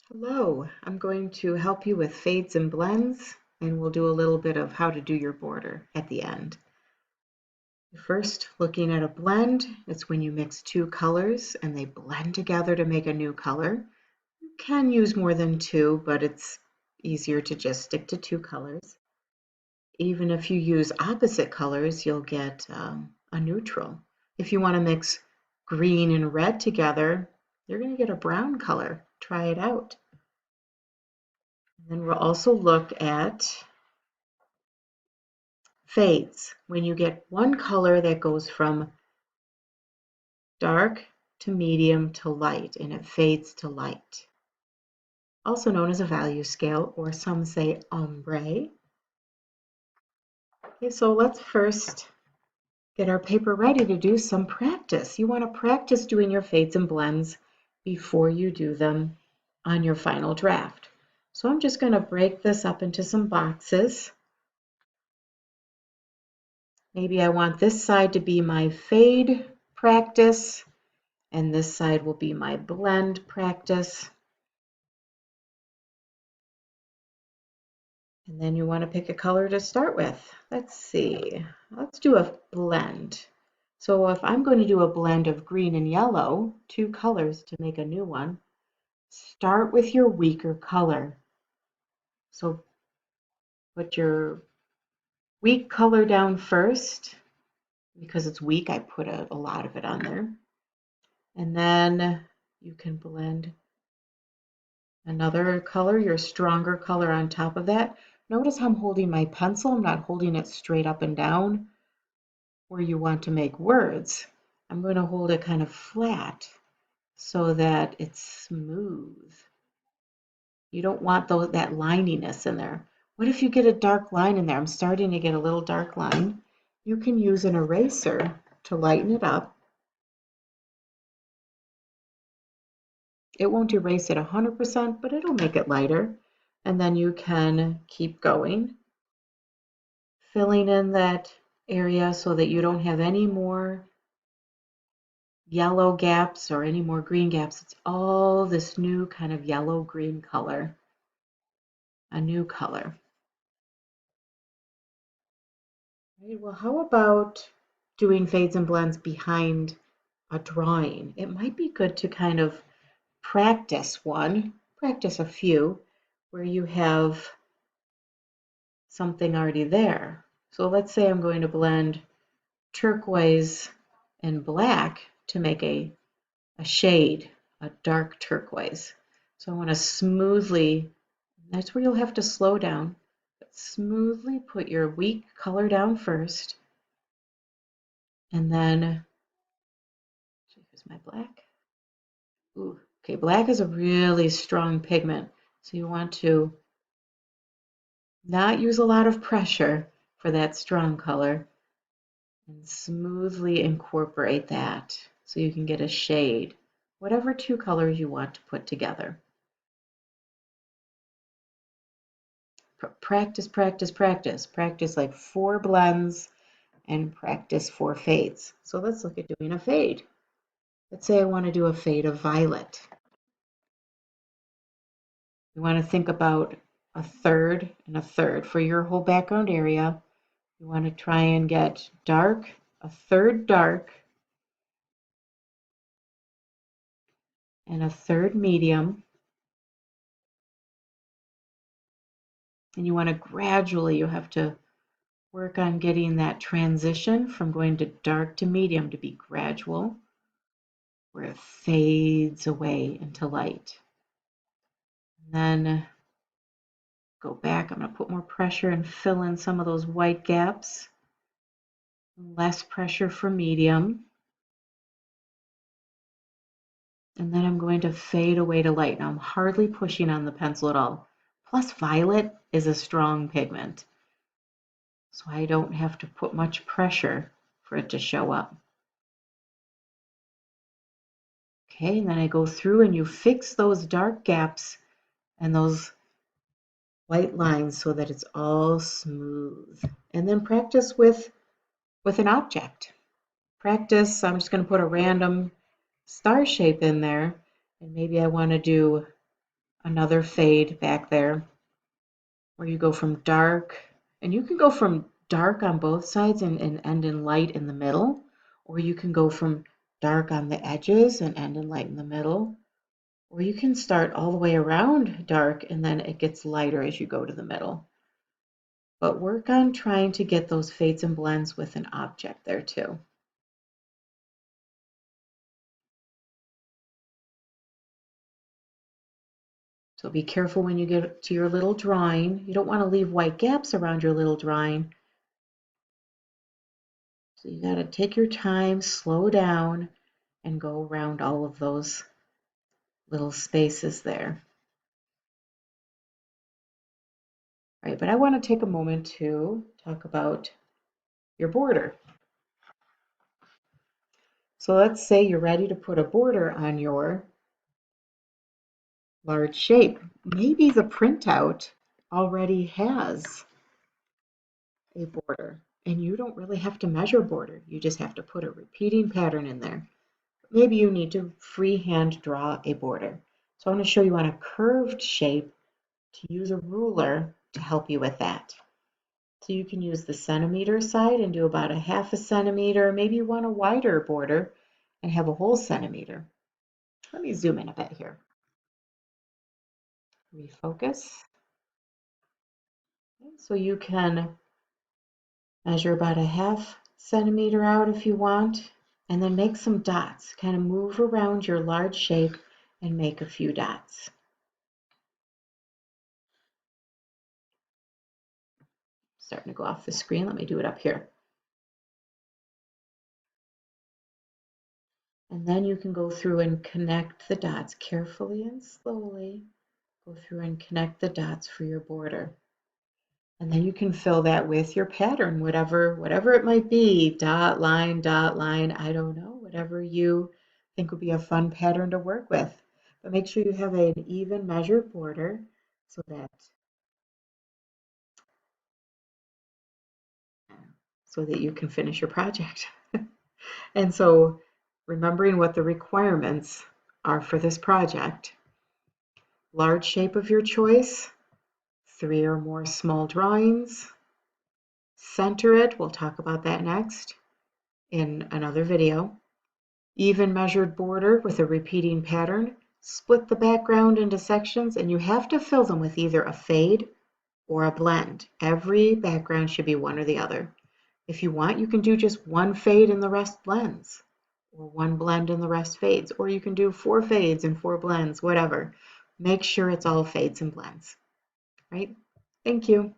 Hello, I'm going to help you with fades and blends, and we'll do a little bit of how to do your border at the end. First, looking at a blend, it's when you mix two colors and they blend together to make a new color. You can use more than two, but it's easier to just stick to two colors. Even if you use opposite colors, you'll get a neutral. If you want to mix green and red together, you're going to get a brown color. Try it out. Then we'll also look at fades. When you get one color that goes from dark to medium to light and it fades to light. Also known as a value scale, or some say ombre. Okay, so let's first get our paper ready to do some practice. You want to practice doing your fades and blends before you do them on your final draft. So I'm just going to break this up into some boxes. Maybe I want this side to be my fade practice, and this side will be my blend practice. And then you want to pick a color to start with. Let's see, let's do a blend. So if I'm going to do a blend of green and yellow, two colors to make a new one, start with your weaker color. So put your weak color down first. Because it's weak, I put a lot of it on there. And then you can blend another color, your stronger color on top of that. Notice how I'm holding my pencil. I'm not holding it straight up and down where you want to make words. I'm going to hold it kind of flat so that it's smooth. You don't want that lininess in there. What if you get a dark line in there? I'm starting to get a little dark line. You can use an eraser to lighten it up. It won't erase it 100%, but it'll make it lighter. And then you can keep going, filling in that area so that you don't have any more yellow gaps or any more green gaps. It's all this new kind of yellow green color, a new color. Right, well, how about doing fades and blends behind a drawing? It might be good to kind of practice a few where you have something already there. So let's say I'm going to blend turquoise and black to make a shade, a dark turquoise. So I want to smoothly, that's where you'll have to slow down, but smoothly put your weak color down first. And then, here's my black. Ooh, okay, black is a really strong pigment. So you want to not use a lot of pressure for that strong color and smoothly incorporate that so you can get a shade, whatever two colors you want to put together. Practice, practice, practice. Practice like 4 blends and practice 4 fades. So let's look at doing a fade. Let's say I want to do a fade of violet. You want to think about a third and a third. For your whole background area, you want to try and get dark, a third dark, and a third medium. And you want to gradually, you have to work on getting that transition from going to dark to medium to be gradual, where it fades away into light. And then go back. I'm going to put more pressure and fill in some of those white gaps. Less pressure for medium. And then I'm going to fade away to light. Now I'm hardly pushing on the pencil at all. Plus violet is a strong pigment, so I don't have to put much pressure for it to show up. Okay, and then I go through and you fix those dark gaps and those white lines so that it's all smooth. And then practice with an object. Practice, I'm just going to put a random star shape in there, and maybe I want to do another fade back there where you go from dark, and you can go from dark on both sides and end in light in the middle, or you can go from dark on the edges and end in light in the middle, or you can start all the way around dark and then it gets lighter as you go to the middle. But work on trying to get those fades and blends with an object there too. So be careful when you get to your little drawing. You don't want to leave white gaps around your little drawing. So you got to take your time, slow down, and go around all of those little spaces there. All right, but I want to take a moment to talk about your border. So let's say you're ready to put a border on your large shape. Maybe the printout already has a border and you don't really have to measure border. You just have to put a repeating pattern in there. Maybe you need to freehand draw a border. So I want to show you on a curved shape to use a ruler to help you with that. So you can use the centimeter side and do about a half a centimeter. Maybe you want a wider border and have a whole centimeter. Let me zoom in a bit here. Refocus. So you can measure about a half centimeter out if you want, and then make some dots. Kind of move around your large shape and make a few dots. Starting to go off the screen. Let me do it up here. And then you can go through and connect the dots carefully and slowly. Go through and connect the dots for your border. And then you can fill that with your pattern, whatever it might be, dot line, I don't know, whatever you think would be a fun pattern to work with. But make sure you have an even measured border so that you can finish your project. And so remembering what the requirements are for this project. Large shape of your choice, 3 or more small drawings, center it, we'll talk about that next in another video. Even measured border with a repeating pattern, split the background into sections, and you have to fill them with either a fade or a blend. Every background should be one or the other. If you want, you can do just one fade and the rest blends, or one blend and the rest fades, or you can do 4 fades and 4 blends, whatever. Make sure it's all fades and blends, right? Thank you.